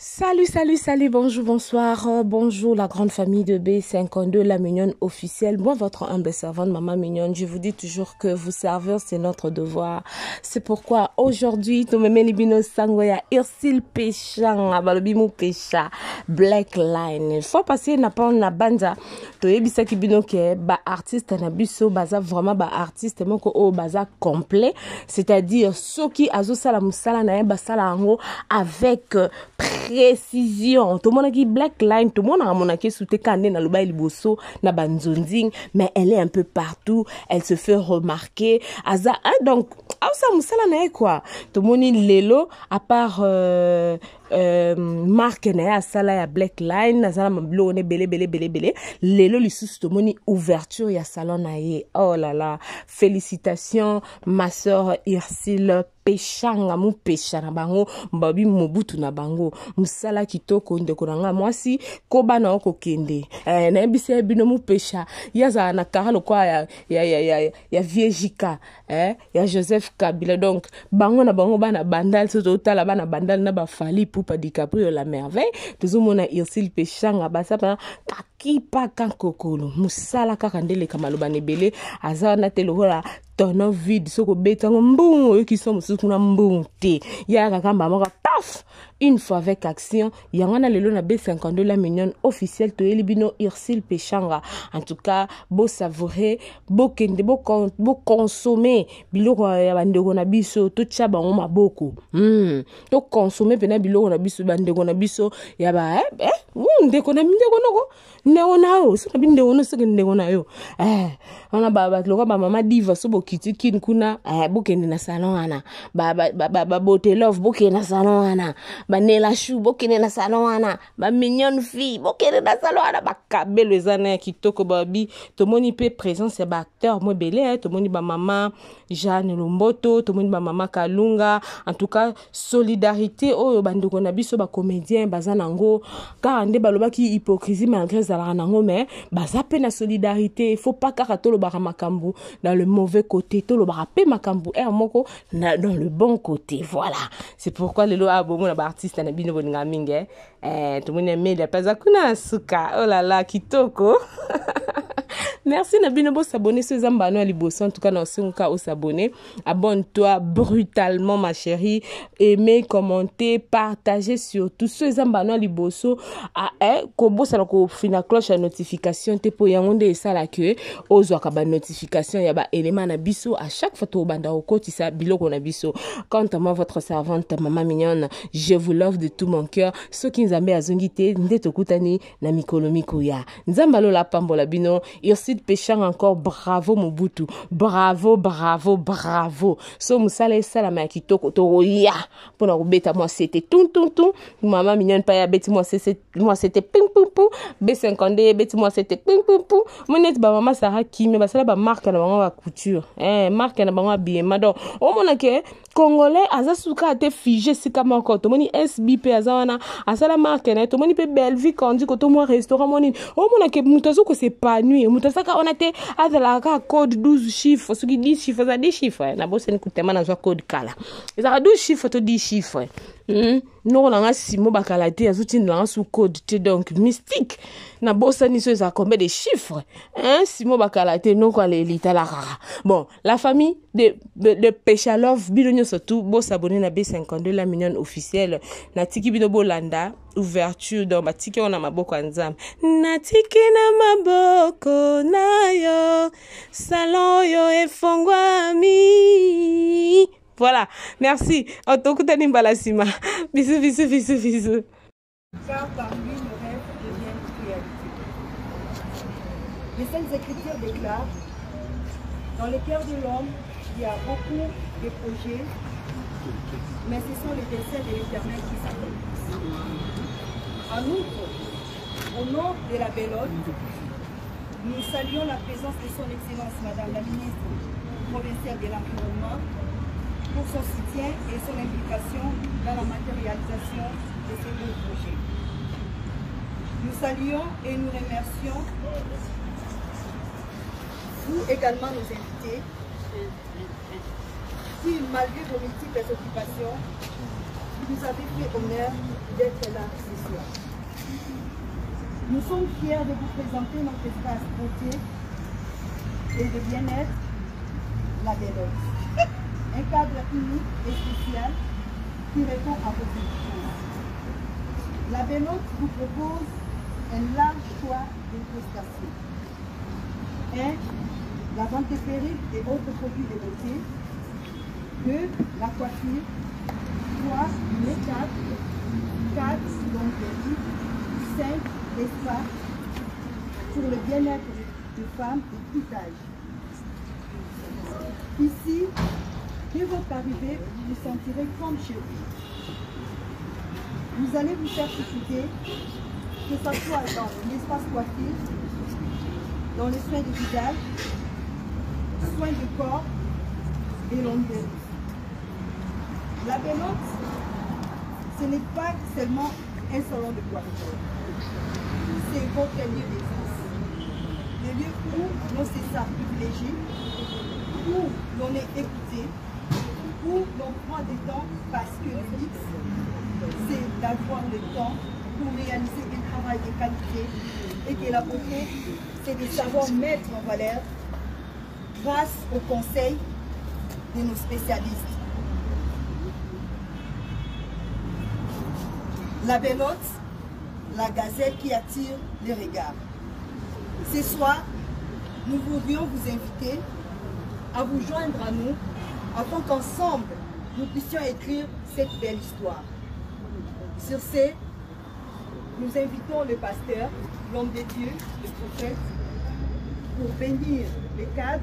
Salut, salut, salut, bonjour, bonsoir, bonjour la grande famille de B52, la mignonne officielle. Moi, votre humble servante, maman mignonne, je vous dis toujours que vous servir, c'est notre devoir. C'est pourquoi aujourd'hui, Tomeme Libino Sangoya, Ursule Péchan, Abalobimou Pécha, Black Line. Il faut passer na pas na banda. Toyebisa Kibino ke ba artiste na biso, baza vraiment ba artiste, moko o baza complet. C'est-à-dire, Soki Azosala Musala na basala ango avec précision. Tout le monde qui Black Line, tout le monde a mon qui sous tes cannes na loba liboso na banzonzing, mais elle est un peu partout, elle se fait remarquer. Aza, donc, ça musala na quoi? Tout le monde lelo à part marque na ya sala ya Black Line, na sala mablo ne belé lelo li sous tout le monde ouverture ya salon na ye. Oh là là, félicitations ma sœur Ursule Péchanga mu pécha na bango mbabi mobutu na bango musala kitoko ndeko nanga mwasi koba na oko kende na ebise bino mu pécha yaza na karalo kwa ya viejika ya Joseph Kabila. Donc bango na bango bana bandal so tala bana bandal na ba Fally Ipupa DiCaprio la merveille tuzomona Ursule Péchanga basapa kakipa kankokolo musala kaka ndele kamaloba nebele azana telola tono vide soko betango mbungo qui sont musukuna mbunte ya kakamba moko paf une fois avec action yangana lelo na B52 la mignonne officielle to elibino Ursule Péchanga. En tout cas beau savourer beau kende beau consommer biloko ya bandeko na biso to tcha bango maboko to consommer pena biloko na biso bandeko na biso ya ba ndeko na noko neona o so na bindeko no seke ndeko na yo ona baba loko ba mama diva so bokiti kin kuna bokende na salon ana ba beauté love bokende na salon ana ba nela chou bokende na salon ana ba mignonne fille bokende na salon ana ba kabelo ezana kitoko babi to moni pe présence ba acteur mo belé to moni ba mama Jeanne Lomboto to moni ba mama Kalunga. En tout cas solidarité oyo bandeko na biso ba comédien bazanango ka ande baloba ki hypocrisie malgré zala nango mais baza pe na solidarité. Il faut pas karato lo makambu dans le mauvais côté to lo pe makambu moko dans le bon côté. Voilà, c'est pourquoi le lo abomo na ba artiste na bino boninga mingi tout le monde aime les pazakuna suka. Oh là là kitoko. Merci Nabino bo s'abonner sur Zambano Liboso. En tout cas, dans ce cas, s'abonner. Abonne-toi brutalement, ma chérie. Aimez, commentez, partagez surtout sur Zambano Liboso. Kobo ça ko fina cloche à notification. Te po yangonde et ça la que ozo kaba notification yaba élément na biso à chaque photo banda au côté ça biloko na biso. Quant à moi, votre servante, maman mignonne, je vous love de tout mon cœur. Ceux qui nzambe azongite ndeto kutani na mikolo mikoya. Nzambalo la pambola bino. Ursule Péchanga encore bravo Mobutu, bravo. So musala sala ma kitoko to ya pour na beta moi c'était tout maman mignonne pa ya beti moi c'était ping ping B52 beti moi c'était ping ping monet ba maman Sarah Kimi ba sala ba marque na bango couture marque na bango habillement. Donc o mona ke congolais azasuka te figé sika moko to moni SBP azana asala marque na to moni pe Bellevue kandi ko to moi restaurant moni o mona ke mutazo ko c'est pas nuit mutasaka on a te azala ka code 12 chiffres ce qui 10 chiffres ça 10 chiffres na bosse ni kutema na code kala ça 12 chiffres to 10 chiffres non na simo bakalate azuti na sous code te donc mystique na bossa ni so za combien de chiffres simo bakalate non quoi les litala rara. Bon, la famille de Péchalov bidonyo surtout bo s'abonner na B52 la mignonne officielle na tiki bino bolanda ouverture dans matiki on a maboko nzam na tiki na maboko na yo salon yo efongwami. Voilà, merci. Otokutani Mbalasima. Bisous. Car par lui, le rêve devient réalité. Les Saintes Écritures déclarent: dans le cœur de l'homme, il y a beaucoup de projets, mais ce sont les desseins de l'Éternel qui s'accomplissent. En outre, au nom de la belle hôte, nous saluons la présence de son Excellence, Madame la ministre provinciale de l'Environnement, pour son soutien et son implication dans la matérialisation de ces beaux projets. Nous saluons et nous remercions vous également nos invités qui, malgré vos multiples occupations, qui nous avez fait honneur d'être là ce soir. Nous sommes fiers de vous présenter notre espace beauté et de bien-être, la Bellotte. Un cadre unique et spécial qui répond à vos besoins. La Bellotte vous propose un large choix de prestations. 1. La vente de perruques et autres produits de beauté. 2. La coiffure. 3. Les 4. L'onglerie. 5. Les spas pour le bien-être des femmes de tout âge. Ici, dès votre arrivée, vous vous sentirez comme chez vous. Vous allez vous faire écouter, que ce soit dans l'espace coiffure, dans les soins de visage, soins de corps et l'onglerie. La Bellotte, ce n'est pas seulement un salon de coiffure. C'est votre lieu d'essence. Le lieu où l'on se sent privilégié, où l'on est écouté, où l'on prend du temps parce que le luxe, c'est d'avoir le temps pour réaliser un travail de qualité et que la beauté, c'est de savoir mettre en valeur grâce aux conseils de nos spécialistes. La Bellotte, la gazelle qui attire les regards. Ce soir, nous voudrions vous inviter à vous joindre à nous afin qu'ensemble, nous puissions écrire cette belle histoire. Sur ce, nous invitons le pasteur, l'homme de Dieu, le prophète, pour bénir les cadres.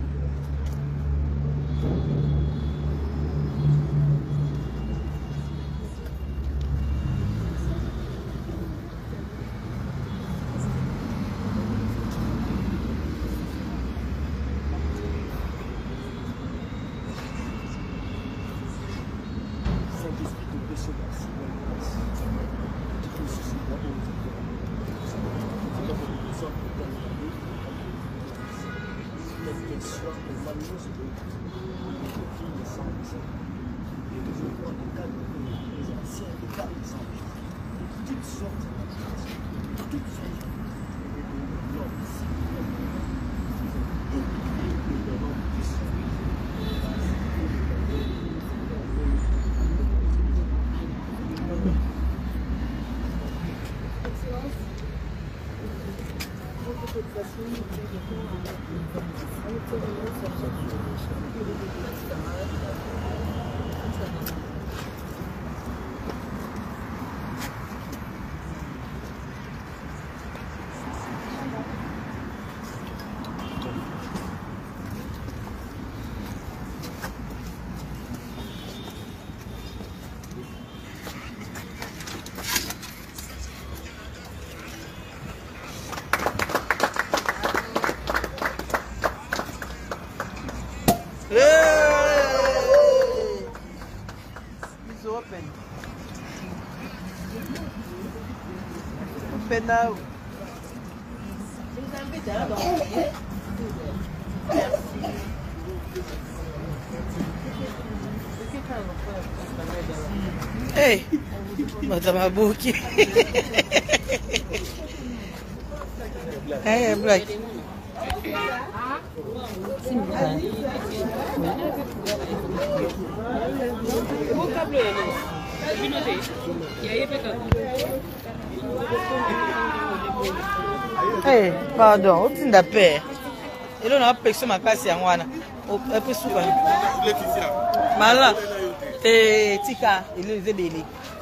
Now. Hey, Madame Abouki. Hey, Black. Hey, pardon, au tin d'appel. Et là, on a pêché ma classe à moi. On a pris souvent. Malin. Et Tika, il est des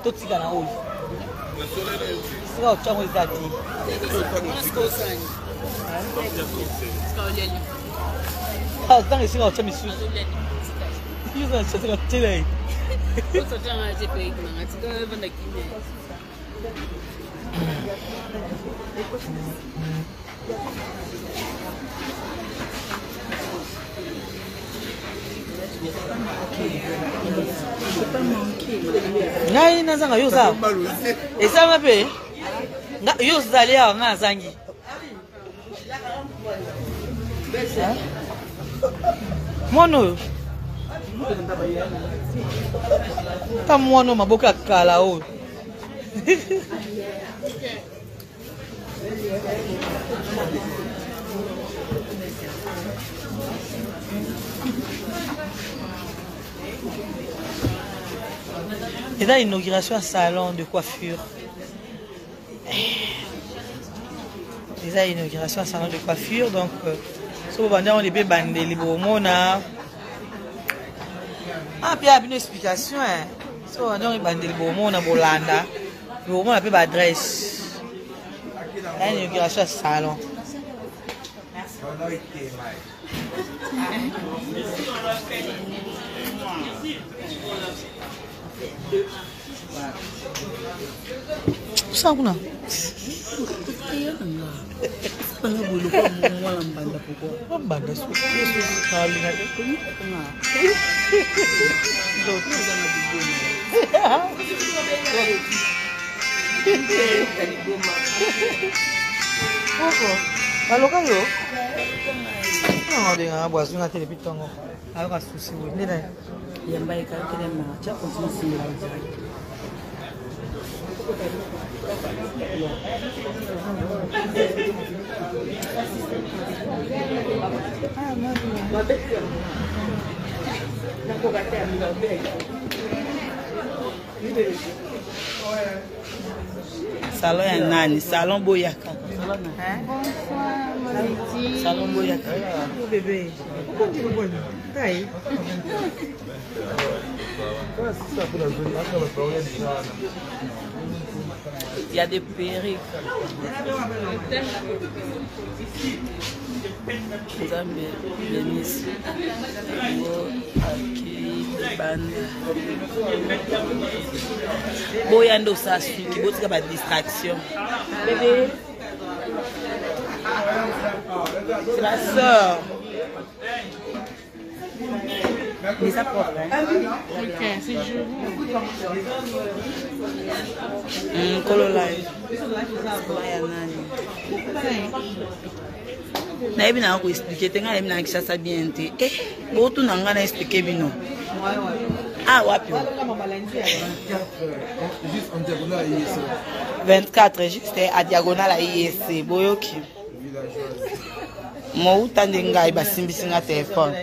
tout Tika na haut. C'est là où tu as mis ça. Ah, dans les signaux, tu as mis ça. Ils ont acheté la télé. Ngai nazanga yoza. Esa mabe. Yoza leo ngazangi. Mono. ta mwana maboko ya kala oyo. Et là, inauguration à salon de coiffure. Déjà, inauguration à salon de coiffure. Donc, ce qu'on va dire, on est bien bandé, les beaux mots. Ah, puis il y a une explication. Ce qu'on va dire, on est bandé, les beaux mots, on a Bolanda. Les beaux mots, on a peu d'adresse. Il y a une inauguration à salon. Ça, on a. Salon ya nani? Salon Boyaka. Salon Boyaka. Oh bébé. Il y a des perruques. Boyando ça suit qui botte pas de distraction. Bébé. C'est ma soeur. Mais ça porte, hein? Ok, c'est joli. Cololai. Na ebi na ko expliquer tenga ebi na kisa bien te. Bo tu na nga na expliquer bino. Ah wapi? Juste en diagonale à IEC. 24 juste à diagonale à IEC. Boyoki. Mo utande ngai basimbisi nga téléphone.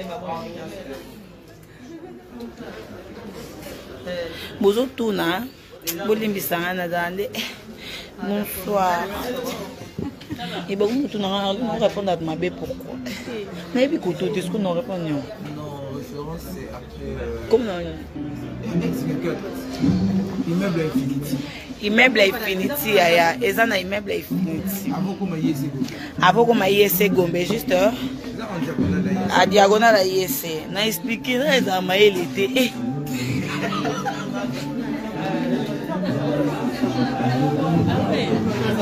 Bozo tuna bolimbisanga na dande. Bonsoir. Et bon, nous répondons à ma bête pourquoi. Mais puis quand tu dis qu'on nous répond non. Non, référence c'est après. Comme non. Immeuble Infinity. Immeuble Infinity aya, eza na immeuble Infinity. Avant comme IEC Gombe. Avant comme IEC Gombe juste Là en diagonale à IEC. à diagonale à IEC. Na expliquer na eza maël était.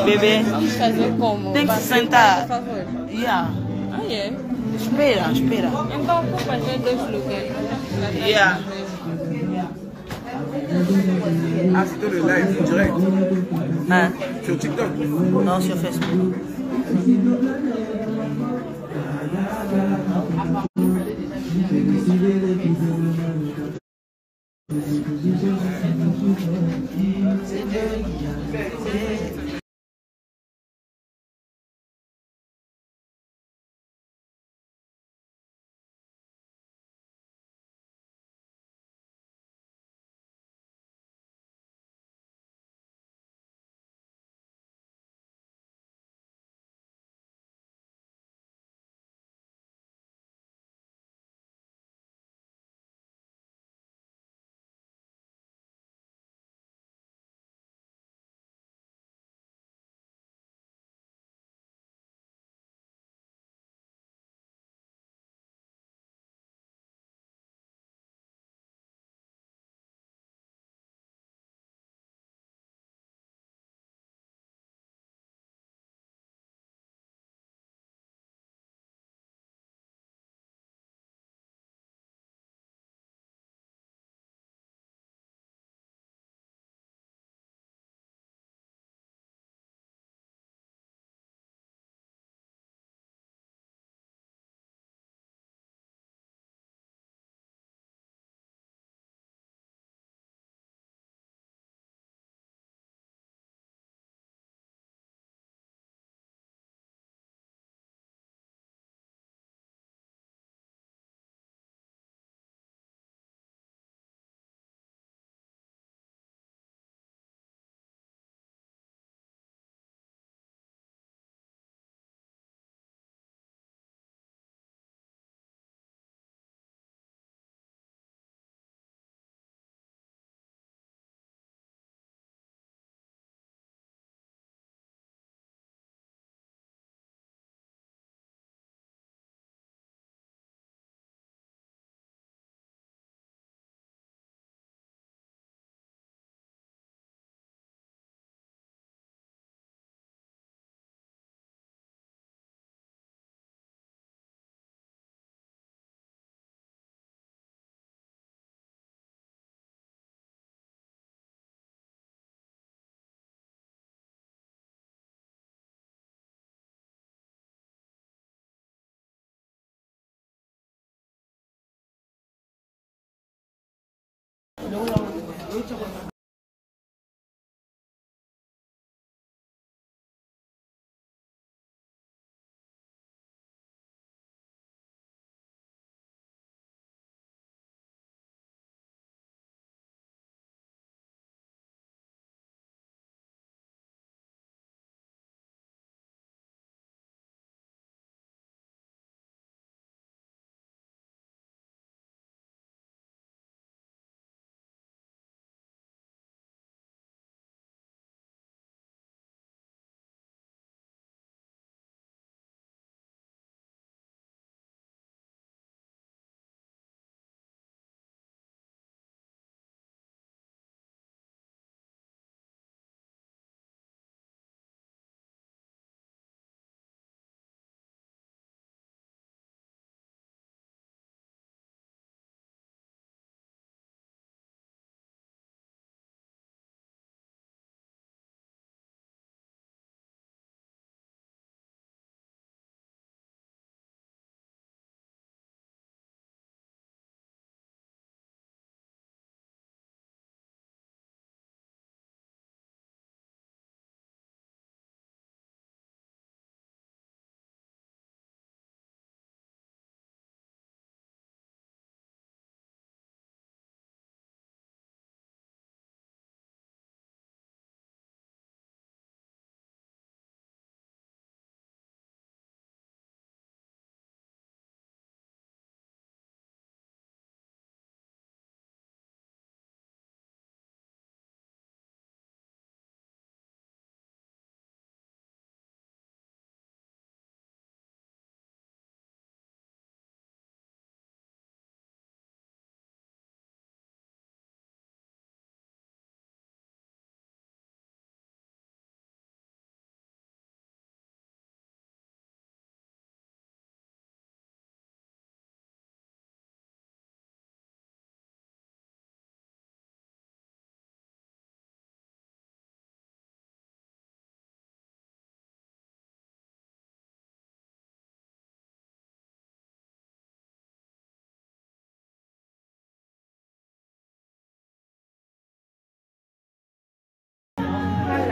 Bébé, tem que se sentar. Yeah. Ah, yeah. Espera. Então, vou fazer 2 lugares. Yeah. Ah, c'était le live direct. Hein? Sur TikTok. Non, sur Facebook.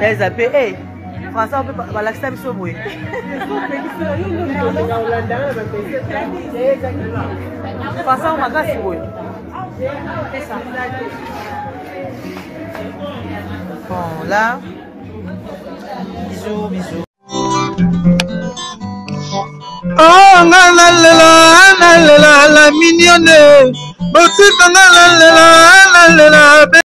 Les appels, hey, Français, on peut pas l'accepter sur vous. Français, on va casser vous. Bon, là, bisous, bisous. Oh, la mignonne, la